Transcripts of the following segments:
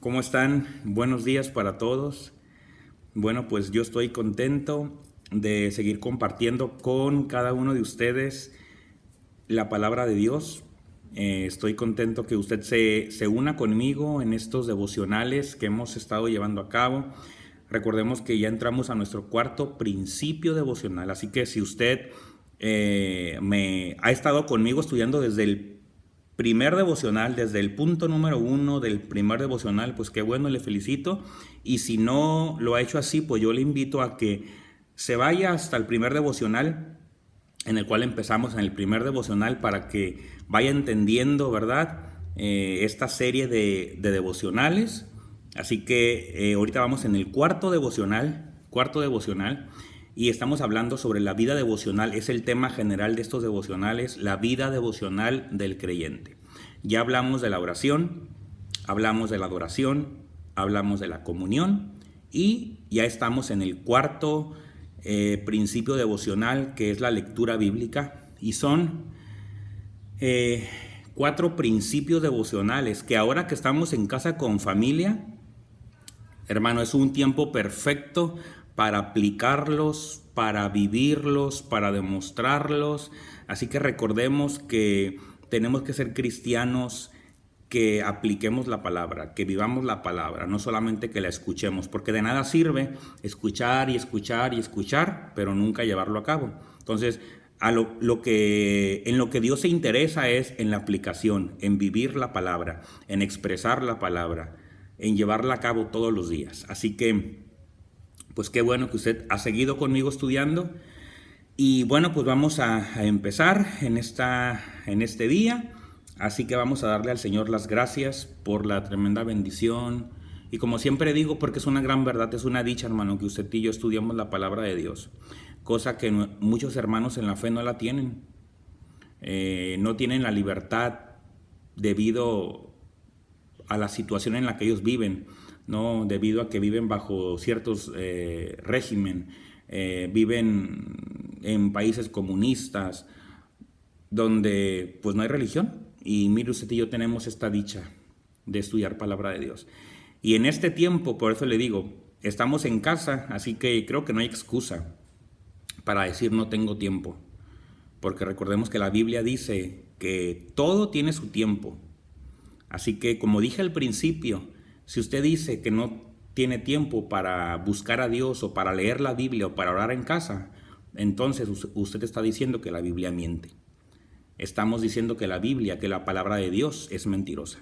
¿Cómo están? Buenos días para todos. Bueno, pues yo estoy contento de seguir compartiendo con cada uno de ustedes la palabra de Dios. Estoy contento que usted se una conmigo en estos devocionales que hemos estado llevando a cabo. Recordemos que ya entramos a nuestro cuarto principio devocional, así que si usted me ha estado conmigo estudiando desde el primer devocional, desde el punto número 1 del primer devocional, pues qué bueno, le felicito. Y si no lo ha hecho así, pues yo le invito a que se vaya hasta el primer devocional, en el cual empezamos en el primer devocional, para que vaya entendiendo, ¿verdad? Esta serie de devocionales. Así que ahorita vamos en el cuarto devocional, y estamos hablando sobre la vida devocional. Es el tema general de estos devocionales, la vida devocional del creyente. Ya hablamos de la oración, hablamos de la adoración, hablamos de la comunión, y ya estamos en el cuarto principio devocional, que es la lectura bíblica. Y son 4 principios devocionales que ahora que estamos en casa con familia, hermano, es un tiempo perfecto para aplicarlos, para vivirlos, para demostrarlos. Así que recordemos que tenemos que ser cristianos que apliquemos la palabra, que vivamos la palabra, no solamente que la escuchemos, porque de nada sirve escuchar y escuchar y escuchar, pero nunca llevarlo a cabo. Entonces, en lo que Dios se interesa es en la aplicación, en vivir la palabra, en expresar la palabra, en llevarla a cabo todos los días. Así que, pues qué bueno que usted ha seguido conmigo estudiando. Y bueno, pues vamos a empezar en este día. Así que vamos a darle al Señor las gracias por la tremenda bendición. Y como siempre digo, porque es una gran verdad, es una dicha, hermano, que usted y yo estudiamos la palabra de Dios. Cosa que muchos hermanos en la fe no la tienen. No tienen la libertad debido a la situación en la que ellos viven, ¿no? Debido a que viven bajo ciertos régimen, viven en países comunistas, donde pues no hay religión. Y mire, usted y yo tenemos esta dicha de estudiar palabra de Dios. Y en este tiempo, por eso le digo, estamos en casa, así que creo que no hay excusa para decir no tengo tiempo. Porque recordemos que la Biblia dice que todo tiene su tiempo. Así que, como dije al principio, si usted dice que no tiene tiempo para buscar a Dios, o para leer la Biblia, o para orar en casa, entonces usted está diciendo que la Biblia miente. Estamos diciendo que la Biblia, que la palabra de Dios es mentirosa.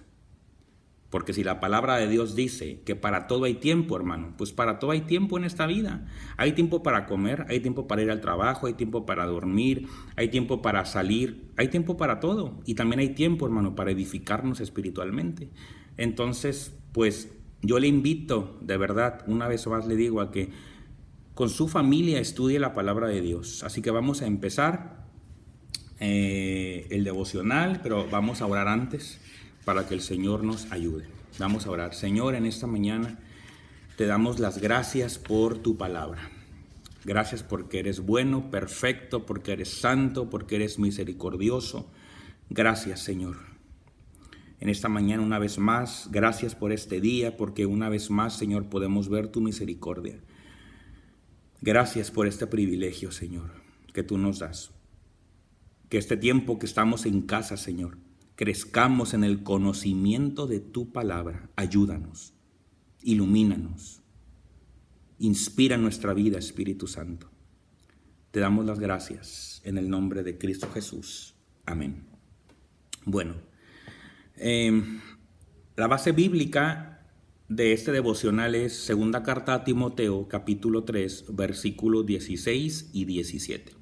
Porque si la palabra de Dios dice que para todo hay tiempo, hermano, pues para todo hay tiempo en esta vida. Hay tiempo para comer, hay tiempo para ir al trabajo, hay tiempo para dormir, hay tiempo para salir, hay tiempo para todo. Y también hay tiempo, hermano, para edificarnos espiritualmente. Entonces, pues yo le invito, de verdad, una vez más le digo, a que con su familia estudie la palabra de Dios. Así que vamos a empezar el devocional, pero vamos a orar antes para que el Señor nos ayude. Vamos a orar. Señor, en esta mañana te damos las gracias por tu palabra. Gracias porque eres bueno, perfecto, porque eres santo, porque eres misericordioso. Gracias, Señor. En esta mañana, una vez más, gracias por este día, porque una vez más, Señor, podemos ver tu misericordia. Gracias por este privilegio, Señor, que tú nos das. Que este tiempo que estamos en casa, Señor, crezcamos en el conocimiento de tu palabra. Ayúdanos, ilumínanos, inspira nuestra vida, Espíritu Santo. Te damos las gracias en el nombre de Cristo Jesús. Amén. Bueno, la base bíblica de este devocional es Segunda Carta a Timoteo, capítulo 3, versículos 16 y 17.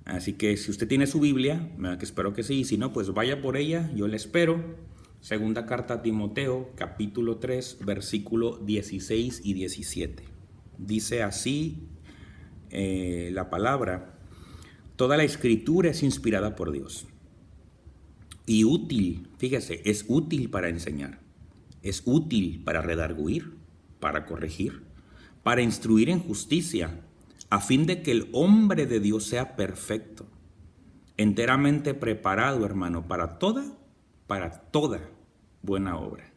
Así que si usted tiene su Biblia, que espero que sí, y si no, pues vaya por ella, yo le espero. Segunda Carta a Timoteo, capítulo 3, versículo 16 y 17. Dice así la palabra: toda la escritura es inspirada por Dios y útil, fíjese, es útil para enseñar, es útil para redarguir, para corregir, para instruir en justicia, a fin de que el hombre de Dios sea perfecto, enteramente preparado, hermano, para toda buena obra.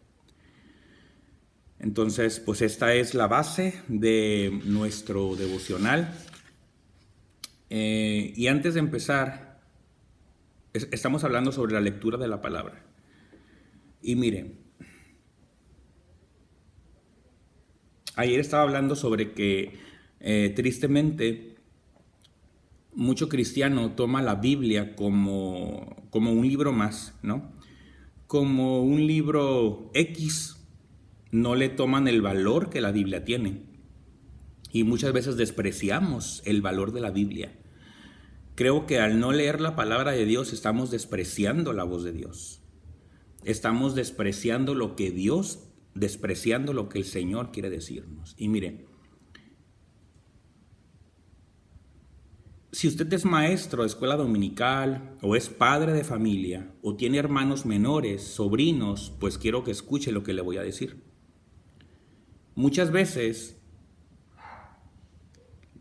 Entonces, pues esta es la base de nuestro devocional. Y antes de empezar, estamos hablando sobre la lectura de la palabra. Y miren, ayer estaba hablando sobre que tristemente mucho cristiano toma la Biblia como un libro más, ¿no? Como un libro X. No le toman el valor que la Biblia tiene. Y muchas veces despreciamos el valor de la Biblia. Creo que al no leer la palabra de Dios estamos despreciando la voz de Dios. Estamos despreciando lo que Dios, despreciando lo que el Señor quiere decirnos. Y miren, si usted es maestro de escuela dominical o es padre de familia o tiene hermanos menores, sobrinos, pues quiero que escuche lo que le voy a decir. Muchas veces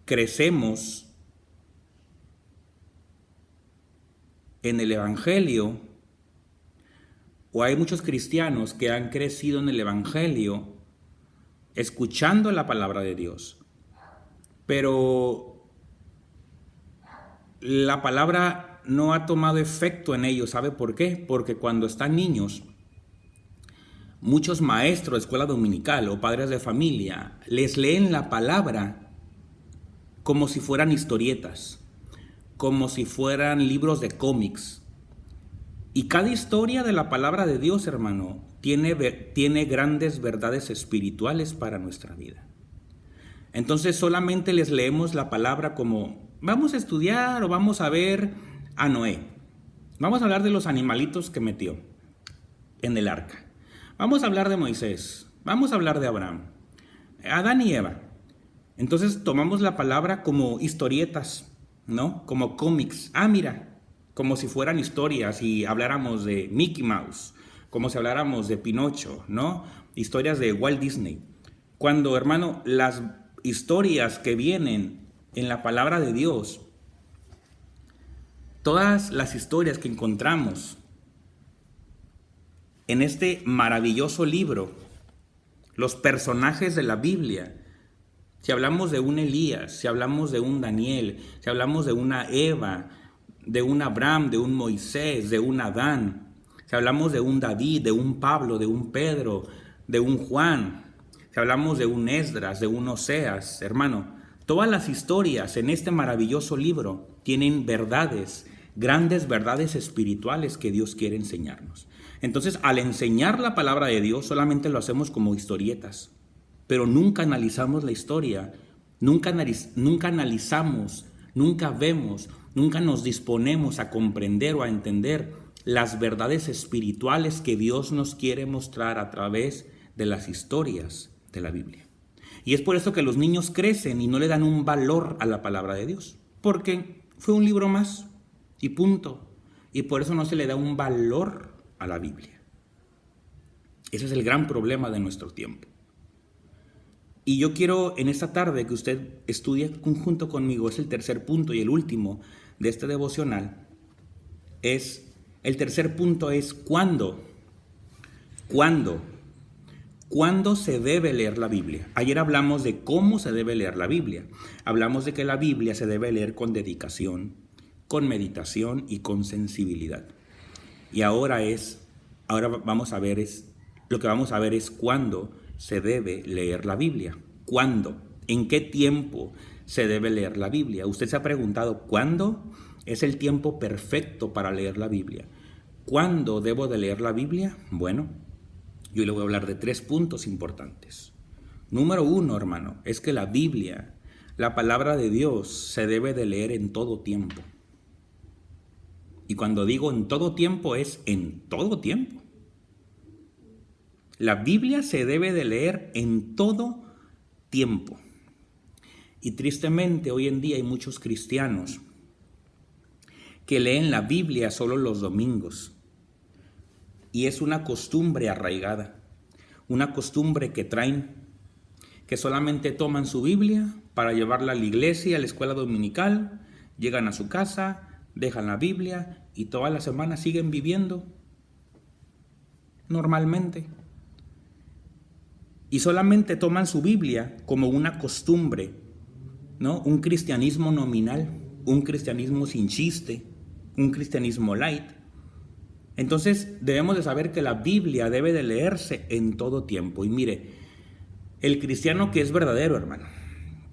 crecemos en el Evangelio, o hay muchos cristianos que han crecido en el Evangelio escuchando la palabra de Dios, pero la palabra no ha tomado efecto en ellos. ¿Sabe por qué? Porque cuando están niños, muchos maestros de escuela dominical o padres de familia les leen la palabra como si fueran historietas, como si fueran libros de cómics. Y cada historia de la palabra de Dios, hermano, tiene grandes verdades espirituales para nuestra vida. Entonces solamente les leemos la palabra como vamos a estudiar o vamos a ver a Noé. Vamos a hablar de los animalitos que metió en el arca. Vamos a hablar de Moisés. Vamos a hablar de Abraham, Adán y Eva. Entonces tomamos la palabra como historietas, ¿no? Como cómics. Mira, como si fueran historias y habláramos de Mickey Mouse, como si habláramos de Pinocho, ¿no? Historias de Walt Disney. Cuando, hermano, las historias que vienen en la palabra de Dios, todas las historias que encontramos en este maravilloso libro, los personajes de la Biblia, si hablamos de un Elías, si hablamos de un Daniel, si hablamos de una Eva, de un Abraham, de un Moisés, de un Adán, si hablamos de un David, de un Pablo, de un Pedro, de un Juan, si hablamos de un Esdras, de un Oseas, hermano, todas las historias en este maravilloso libro tienen verdades, grandes verdades espirituales que Dios quiere enseñarnos. Entonces, al enseñar la palabra de Dios, solamente lo hacemos como historietas, pero nunca analizamos la historia, nunca analizamos, nunca vemos, nunca nos disponemos a comprender o a entender las verdades espirituales que Dios nos quiere mostrar a través de las historias de la Biblia. Y es por eso que los niños crecen y no le dan un valor a la palabra de Dios, porque fue un libro más y punto. Y por eso no se le da un valor a la Biblia. Ese es el gran problema de nuestro tiempo. Y yo quiero en esta tarde que usted estudie junto conmigo, es el tercer punto y el último de este devocional. El tercer punto es ¿cuándo? ¿Cuándo se debe leer la Biblia? Ayer hablamos de cómo se debe leer la Biblia. Hablamos de que la Biblia se debe leer con dedicación, con meditación y con sensibilidad. Y ahora vamos a ver lo que vamos a ver es cuándo se debe leer la Biblia. ¿Cuándo? ¿En qué tiempo se debe leer la Biblia? Usted se ha preguntado, ¿cuándo es el tiempo perfecto para leer la Biblia? ¿Cuándo debo de leer la Biblia? Bueno, yo le voy a hablar de 3 puntos importantes. Número 1, hermano, es que la Biblia, la palabra de Dios, se debe de leer en todo tiempo. Y cuando digo en todo tiempo, es en todo tiempo. La Biblia se debe de leer en todo tiempo. Y tristemente hoy en día hay muchos cristianos que leen la Biblia solo los domingos. Y es una costumbre arraigada, una costumbre que traen, que solamente toman su Biblia para llevarla a la iglesia, a la escuela dominical, llegan a su casa, dejan la Biblia y toda la semana siguen viviendo normalmente. y solamente toman su Biblia como una costumbre, ¿no? Un cristianismo nominal, un cristianismo sin chiste, un cristianismo light. Entonces debemos de saber que la Biblia debe de leerse en todo tiempo. Y mire, el cristiano que es verdadero, hermano,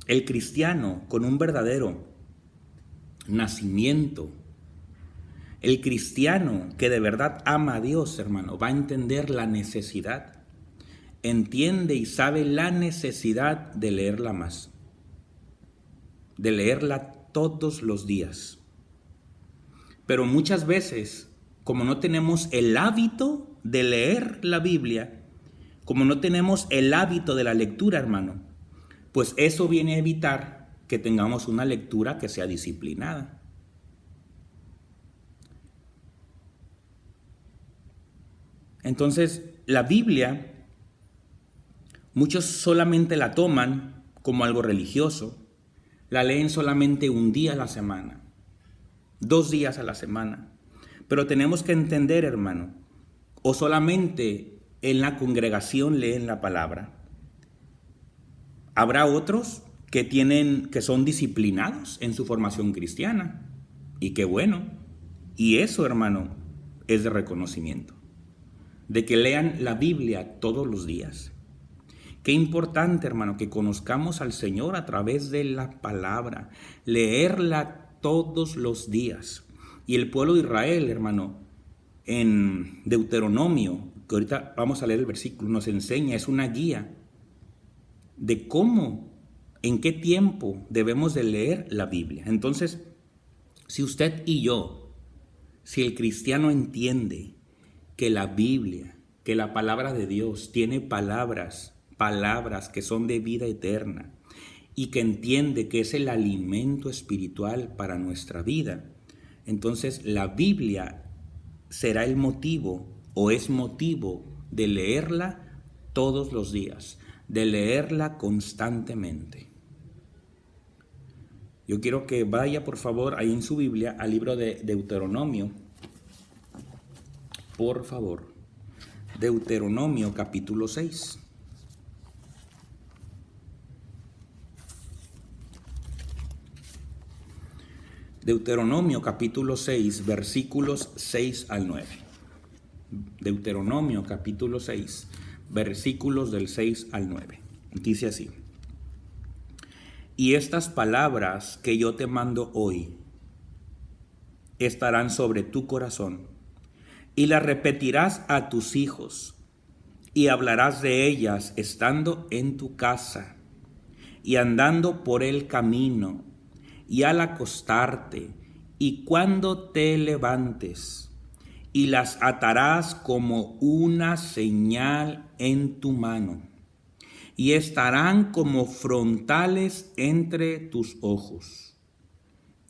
el cristiano con un verdadero nacimiento, el cristiano que de verdad ama a Dios, hermano, va a entender la necesidad, entiende y sabe la necesidad de leerla más, de leerla todos los días. Pero muchas veces, como no tenemos el hábito de leer la Biblia, como no tenemos el hábito de la lectura, hermano, pues eso viene a evitar que tengamos una lectura que sea disciplinada. Entonces, la Biblia, muchos solamente la toman como algo religioso, la leen solamente un día a la semana, 2 días a la semana. Pero tenemos que entender, hermano, o solamente en la congregación leen la palabra. Habrá otros que son disciplinados en su formación cristiana. Y qué bueno. Y eso, hermano, es de reconocimiento. De que lean la Biblia todos los días. Qué importante, hermano, que conozcamos al Señor a través de la palabra. Leerla todos los días. Y el pueblo de Israel, hermano, en Deuteronomio, que ahorita vamos a leer el versículo, nos enseña, es una guía de cómo, en qué tiempo debemos de leer la Biblia. Entonces, si usted y yo, si el cristiano entiende que la Biblia, que la palabra de Dios tiene palabras que son de vida eterna y que entiende que es el alimento espiritual para nuestra vida, entonces la Biblia será el motivo o es motivo de leerla todos los días, de leerla constantemente. Yo quiero que vaya, por favor, ahí en su Biblia al libro de Deuteronomio. Por favor, Deuteronomio capítulo 6. Deuteronomio capítulo 6, versículos 6 al 9. Deuteronomio capítulo 6, versículos del 6 al 9. Dice así: y estas palabras que yo te mando hoy estarán sobre tu corazón, y las repetirás a tus hijos, y hablarás de ellas estando en tu casa, y andando por el camino, y al acostarte, y cuando te levantes, y las atarás como una señal en tu mano, y estarán como frontales entre tus ojos,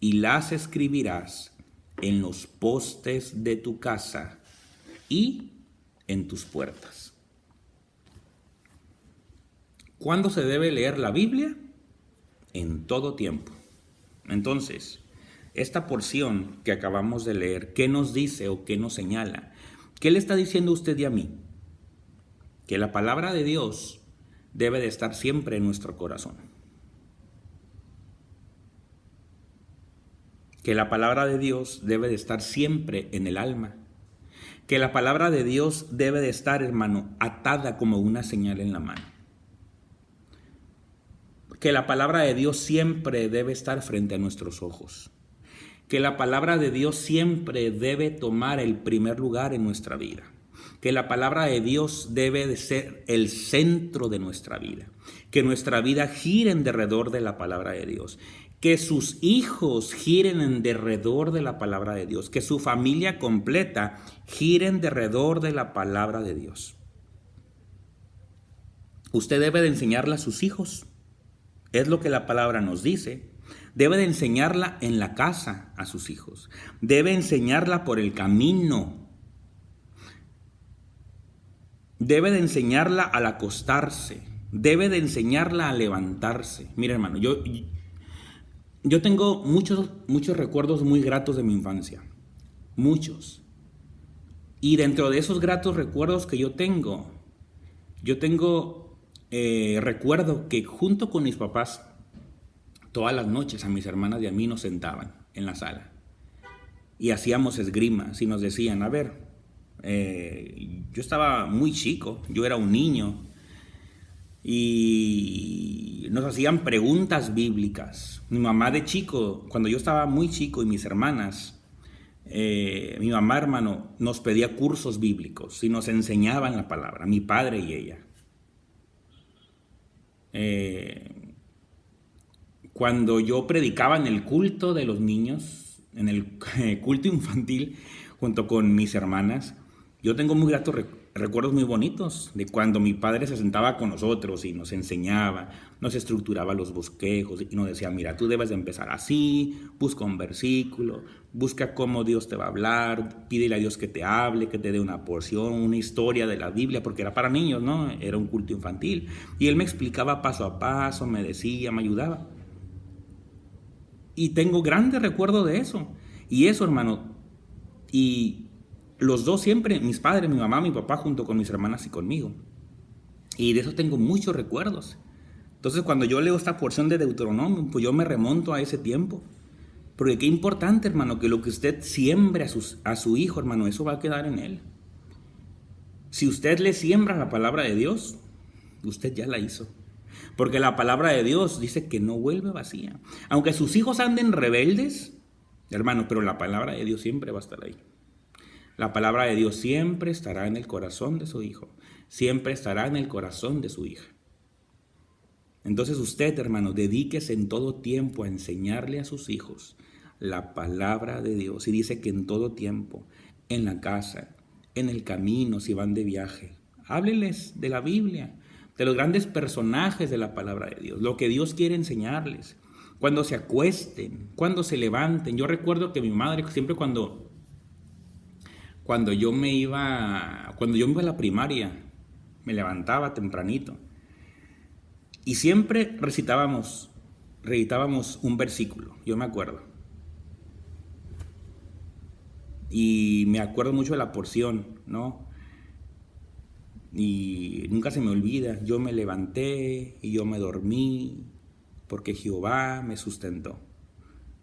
y las escribirás en los postes de tu casa y en tus puertas. ¿Cuándo se debe leer la Biblia? En todo tiempo. Entonces, esta porción que acabamos de leer, ¿qué nos dice o qué nos señala? ¿Qué le está diciendo usted y a mí? Que la palabra de Dios debe de estar siempre en nuestro corazón. Que la palabra de Dios debe de estar siempre en el alma. Que la palabra de Dios debe de estar, hermano, atada como una señal en la mano. Que la palabra de Dios siempre debe estar frente a nuestros ojos. Que la palabra de Dios siempre debe tomar el primer lugar en nuestra vida. Que la palabra de Dios debe de ser el centro de nuestra vida. Que nuestra vida gire en derredor de la palabra de Dios. Que sus hijos giren en derredor de la palabra de Dios. Que su familia completa gire en derredor de la palabra de Dios. Usted debe de enseñarla a sus hijos. Es lo que la palabra nos dice. Debe de enseñarla en la casa a sus hijos. Debe enseñarla por el camino. Debe de enseñarla al acostarse. Debe de enseñarla a levantarse. Mira, hermano, yo tengo muchos recuerdos muy gratos de mi infancia. Muchos. Y dentro de esos gratos recuerdos que yo tengo recuerdo que junto con mis papás, todas las noches a mis hermanas y a mí nos sentaban en la sala y hacíamos esgrimas y nos decían, a ver, yo estaba muy chico, yo era un niño, y nos hacían preguntas bíblicas. Mi mamá de chico, cuando yo estaba muy chico y mis hermanas, mi mamá, hermano, nos pedía cursos bíblicos y nos enseñaban la palabra, mi padre y ella. Cuando yo predicaba en el culto de los niños, en el culto infantil, junto con mis hermanas, yo tengo muy gratos recuerdos muy bonitos de cuando mi padre se sentaba con nosotros y nos enseñaba, nos estructuraba los bosquejos y nos decía, mira, tú debes de empezar así, busca un versículo, busca cómo Dios te va a hablar, pídele a Dios que te hable, que te dé una porción, una historia de la Biblia, porque era para niños, ¿no? Era un culto infantil. Y él me explicaba paso a paso, me decía, me ayudaba. Y tengo grandes recuerdos de eso. Y eso, hermano, y los dos siempre, mis padres, mi mamá, mi papá, junto con mis hermanas y conmigo. Y de eso tengo muchos recuerdos. Entonces, cuando yo leo esta porción de Deuteronomio, pues yo me remonto a ese tiempo. Porque qué importante, hermano, que lo que usted siembre a su hijo, hermano, eso va a quedar en él. Si usted le siembra la palabra de Dios, usted ya la hizo. Porque la palabra de Dios dice que no vuelve vacía. Aunque sus hijos anden rebeldes, hermano, pero la palabra de Dios siempre va a estar ahí. La palabra de Dios siempre estará en el corazón de su hijo, siempre estará en el corazón de su hija. Entonces usted, hermano, dedíquese en todo tiempo a enseñarle a sus hijos la palabra de Dios. Y dice que en todo tiempo, en la casa, en el camino, si van de viaje, hábleles de la Biblia, de los grandes personajes de la palabra de Dios, lo que Dios quiere enseñarles. Cuando se acuesten, cuando se levanten. Yo recuerdo que mi madre siempre cuando yo me iba a la primaria, me levantaba tempranito y siempre recitábamos un versículo, yo me acuerdo. Y me acuerdo mucho de la porción, ¿no? Y nunca se me olvida, yo me levanté y yo me dormí porque Jehová me sustentó.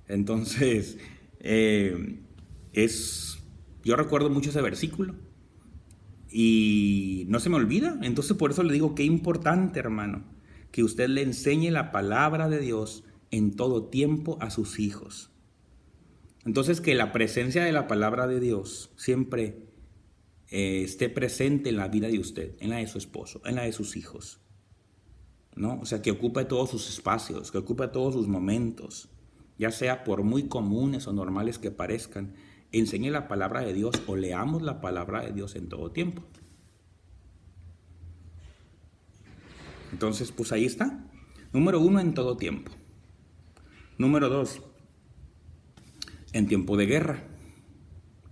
Entonces, yo recuerdo mucho ese versículo y no se me olvida. Entonces por eso le digo qué importante, hermano, que usted le enseñe la palabra de Dios en todo tiempo a sus hijos. Entonces que la presencia de la palabra de Dios siempre esté presente en la vida de usted, en la de su esposo, en la de sus hijos, ¿no? O sea, que ocupe todos sus espacios, que ocupe todos sus momentos, ya sea por muy comunes o normales que parezcan. Enseñe la palabra de Dios o leamos la palabra de Dios en todo tiempo. Entonces, pues ahí está. Número 1, en todo tiempo. Número 2, en tiempo de guerra.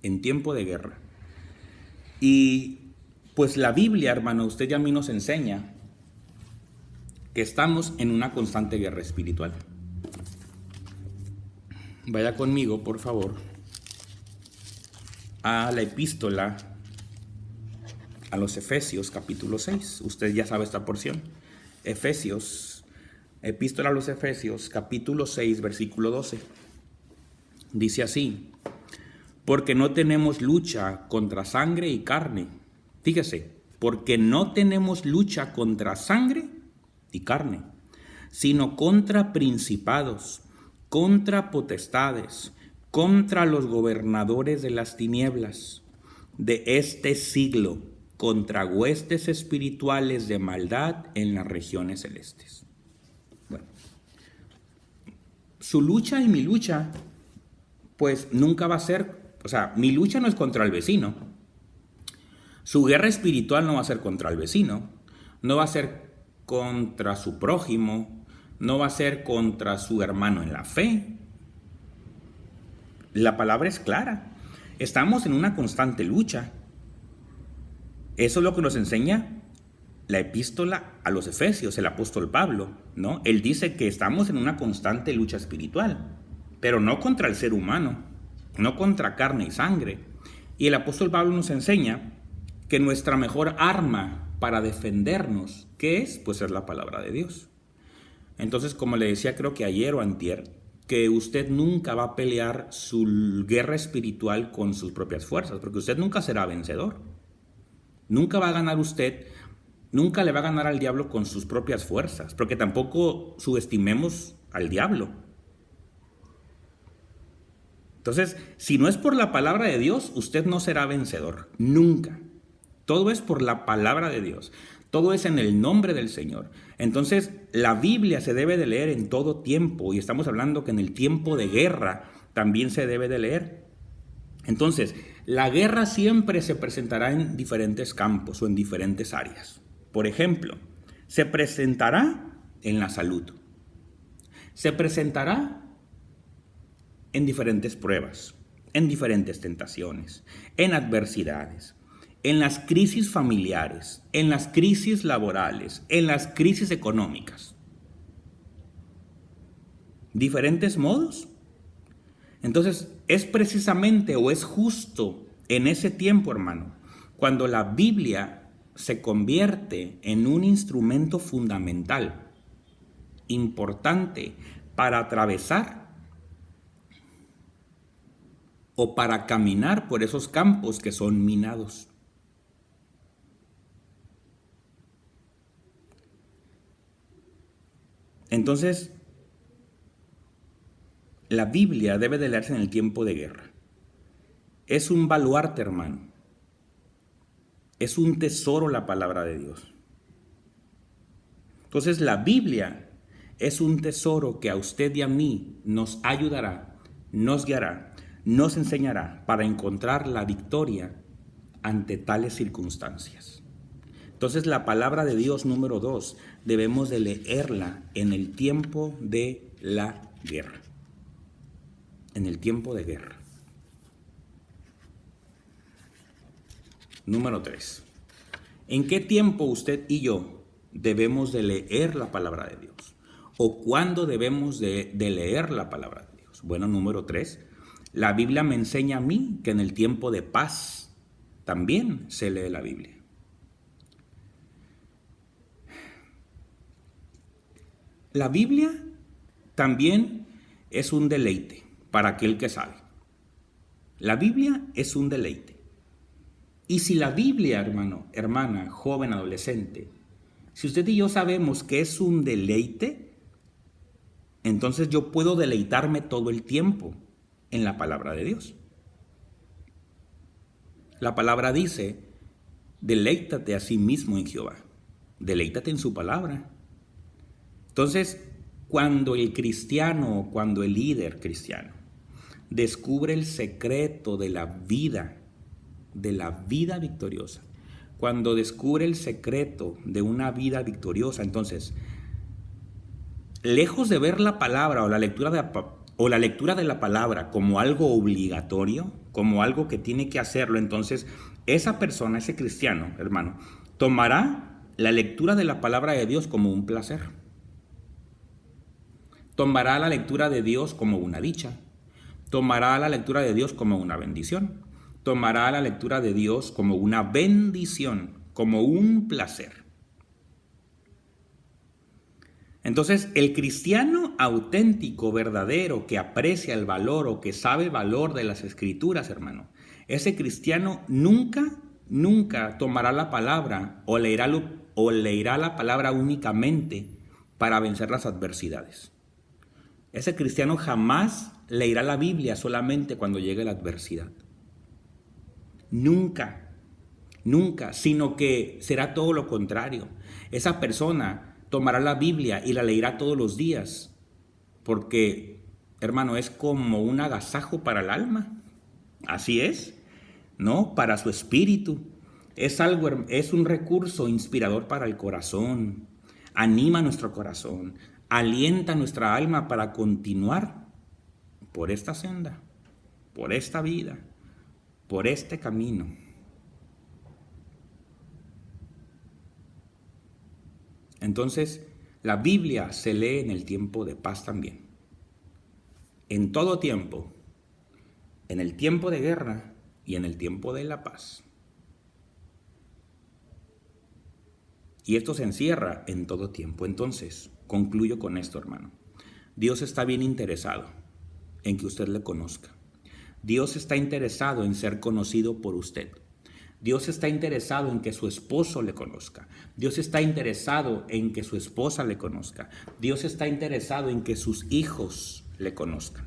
En tiempo de guerra. Y pues la Biblia, hermano, usted y a mí nos enseña que estamos en una constante guerra espiritual. Vaya conmigo, por favor, a la epístola a los Efesios, capítulo 6. Usted ya sabe esta porción. Epístola a los Efesios, capítulo 6, versículo 12. Dice así: porque no tenemos lucha contra sangre y carne. Fíjese, porque no tenemos lucha contra sangre y carne, sino contra principados, contra potestades, contra los gobernadores de las tinieblas de este siglo, contra huestes espirituales de maldad en las regiones celestes. Bueno, su lucha y mi lucha, pues nunca va a ser, o sea, mi lucha no es contra el vecino. Su guerra espiritual no va a ser contra el vecino, no va a ser contra su prójimo, no va a ser contra su hermano en la fe. La palabra es clara. Estamos en una constante lucha. Eso es lo que nos enseña la epístola a los Efesios, el apóstol Pablo, ¿no? Él dice que estamos en una constante lucha espiritual, pero no contra el ser humano, no contra carne y sangre. Y el apóstol Pablo nos enseña que nuestra mejor arma para defendernos. ¿Qué es? Pues es la palabra de Dios. Entonces, como le decía, creo que ayer o antier, que usted nunca va a pelear su guerra espiritual con sus propias fuerzas, porque usted nunca será vencedor. Nunca va a ganar usted, nunca le va a ganar al diablo con sus propias fuerzas, porque tampoco subestimemos al diablo. Entonces, si no es por la palabra de Dios, usted no será vencedor, nunca. Todo es por la palabra de Dios. Todo es en el nombre del Señor. Entonces, la Biblia se debe de leer en todo tiempo, y estamos hablando que en el tiempo de guerra también se debe de leer. Entonces, la guerra siempre se presentará en diferentes campos o en diferentes áreas. Por ejemplo, se presentará en la salud. Se presentará en diferentes pruebas, en diferentes tentaciones, en adversidades, en las crisis familiares, en las crisis laborales, en las crisis económicas. ¿Diferentes modos? Entonces, es precisamente o es justo en ese tiempo, hermano, cuando la Biblia se convierte en un instrumento fundamental, importante, para atravesar o para caminar por esos campos que son minados. Entonces, la Biblia debe de leerse en el tiempo de guerra. Es un baluarte, hermano. Es un tesoro la palabra de Dios. Entonces, la Biblia es un tesoro que a usted y a mí nos ayudará, nos guiará, nos enseñará para encontrar la victoria ante tales circunstancias. Entonces, la palabra de Dios número 2 debemos de leerla en el tiempo de la guerra. En el tiempo de guerra. Número 3. ¿En qué tiempo usted y yo debemos de leer la palabra de Dios? ¿O cuándo debemos de leer la palabra de Dios? Bueno, número 3. La Biblia me enseña a mí que en el tiempo de paz también se lee la Biblia. La Biblia también es un deleite para aquel que sabe. La Biblia es un deleite. Y si la Biblia, hermano, hermana, joven, adolescente, si usted y yo sabemos que es un deleite, entonces yo puedo deleitarme todo el tiempo en la palabra de Dios. La palabra dice, deleítate a sí mismo en Jehová. Deleítate en su palabra. Entonces, cuando el cristiano, cuando el líder cristiano descubre el secreto de la vida victoriosa, cuando descubre el secreto de una vida victoriosa, entonces, lejos de ver la palabra o la lectura de la palabra como algo obligatorio, como algo que tiene que hacerlo, entonces esa persona, ese cristiano, hermano, tomará la lectura de la palabra de Dios como un placer. Tomará la lectura de Dios como una dicha. Tomará la lectura de Dios como una bendición. Tomará la lectura de Dios como una bendición, como un placer. Entonces, el cristiano auténtico, verdadero, que aprecia el valor o que sabe el valor de las Escrituras, hermano, ese cristiano nunca tomará la palabra o leerá la palabra únicamente para vencer las adversidades. Ese cristiano jamás leerá la Biblia solamente cuando llegue la adversidad. Nunca, sino que será todo lo contrario. Esa persona tomará la Biblia y la leerá todos los días, porque, hermano, es como un agasajo para el alma. Así es, ¿no? Para su espíritu. Es un recurso inspirador para el corazón. Anima nuestro corazón. Alienta nuestra alma para continuar por esta senda, por esta vida, por este camino. Entonces, la Biblia se lee en el tiempo de paz también. En todo tiempo, en el tiempo de guerra y en el tiempo de la paz. Y esto se encierra en todo tiempo. Entonces, concluyo con esto, hermano. Dios está bien interesado en que usted le conozca. Dios está interesado en ser conocido por usted. Dios está interesado en que su esposo le conozca. Dios está interesado en que su esposa le conozca. Dios está interesado en que sus hijos le conozcan.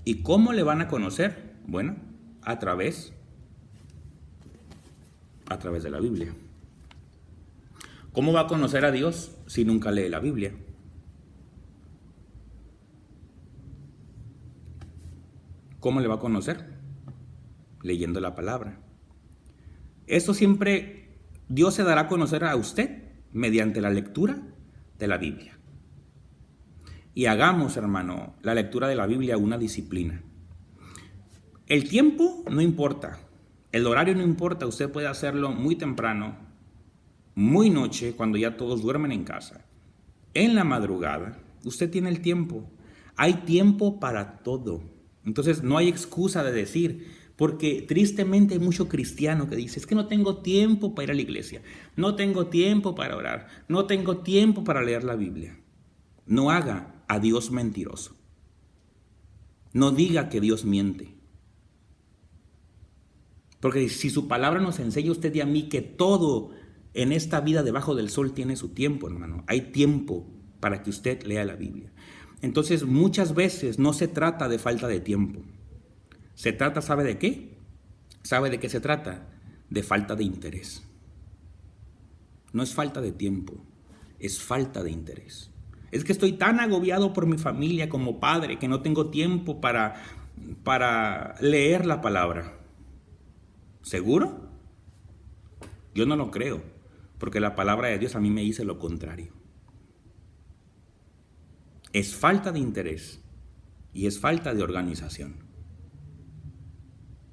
¿Y cómo le van a conocer? Bueno, a través de la Biblia. ¿Cómo va a conocer a Dios si nunca lee la Biblia? ¿Cómo le va a conocer? Leyendo la palabra. Esto siempre, Dios se dará a conocer a usted mediante la lectura de la Biblia. Y hagamos, hermano, la lectura de la Biblia una disciplina. El tiempo no importa, el horario no importa, usted puede hacerlo muy temprano, muy noche, cuando ya todos duermen en casa. En la madrugada, usted tiene el tiempo. Hay tiempo para todo. Entonces no hay excusa de decir, porque tristemente hay mucho cristiano que dice, es que no tengo tiempo para ir a la iglesia, no tengo tiempo para orar, no tengo tiempo para leer la Biblia. No haga a Dios mentiroso. No diga que Dios miente. Porque si su palabra nos enseña a usted y a mí que todo en esta vida debajo del sol tiene su tiempo, hermano. Hay tiempo para que usted lea la Biblia. Entonces, muchas veces no se trata de falta de tiempo. Se trata, ¿sabe de qué? ¿Sabe de qué se trata? De falta de interés. No es falta de tiempo, es falta de interés. Es que estoy tan agobiado por mi familia como padre que no tengo tiempo para leer la palabra. ¿Seguro? Yo no lo creo, porque la palabra de Dios a mí me dice lo contrario. Es falta de interés y es falta de organización.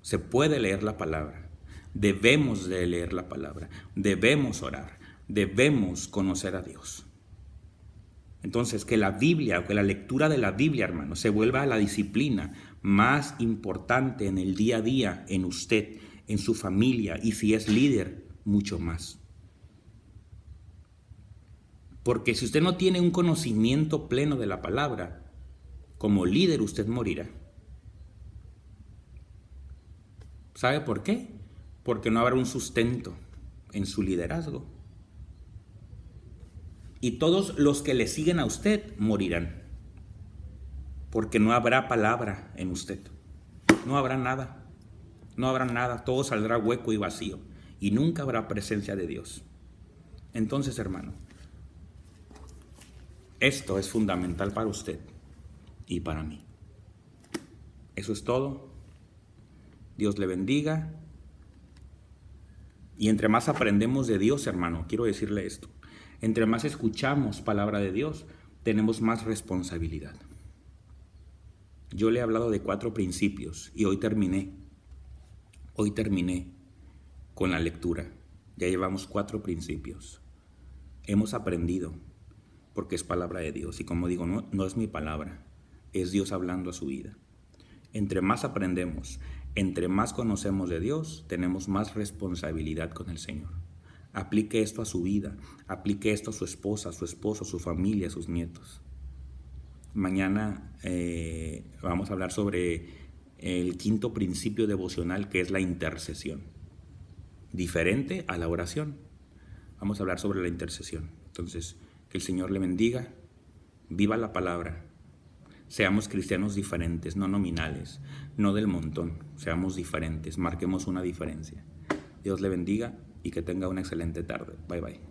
Se puede leer la palabra, debemos de leer la palabra, debemos orar, debemos conocer a Dios. Entonces, que la Biblia o que la lectura de la Biblia, hermano, se vuelva la disciplina más importante en el día a día, en usted, en su familia y si es líder, mucho más. Porque si usted no tiene un conocimiento pleno de la palabra, como líder usted morirá. ¿Sabe por qué? Porque no habrá un sustento en su liderazgo. Y todos los que le siguen a usted morirán. Porque no habrá palabra en usted. No habrá nada. No habrá nada. Todo saldrá hueco y vacío. Y nunca habrá presencia de Dios. Entonces, hermano, esto es fundamental para usted y para mí. Eso es todo. Dios le bendiga. Y entre más aprendemos de Dios, hermano, quiero decirle esto. Entre más escuchamos palabra de Dios, tenemos más responsabilidad. Yo le he hablado de 4 principios y hoy terminé con la lectura. Ya llevamos 4 principios. Hemos aprendido porque es palabra de Dios. Y como digo, no es mi palabra, es Dios hablando a su vida. Entre más aprendemos, entre más conocemos de Dios, tenemos más responsabilidad con el Señor. Aplique esto a su vida, aplique esto a su esposa, a su esposo, a su familia, a sus nietos. Mañana vamos a hablar sobre el 5º principio devocional, que es la intercesión. Diferente a la oración. Vamos a hablar sobre la intercesión. Entonces, que el Señor le bendiga. Viva la palabra. Seamos cristianos diferentes, no nominales, no del montón. Seamos diferentes, marquemos una diferencia. Dios le bendiga y que tenga una excelente tarde. Bye, bye.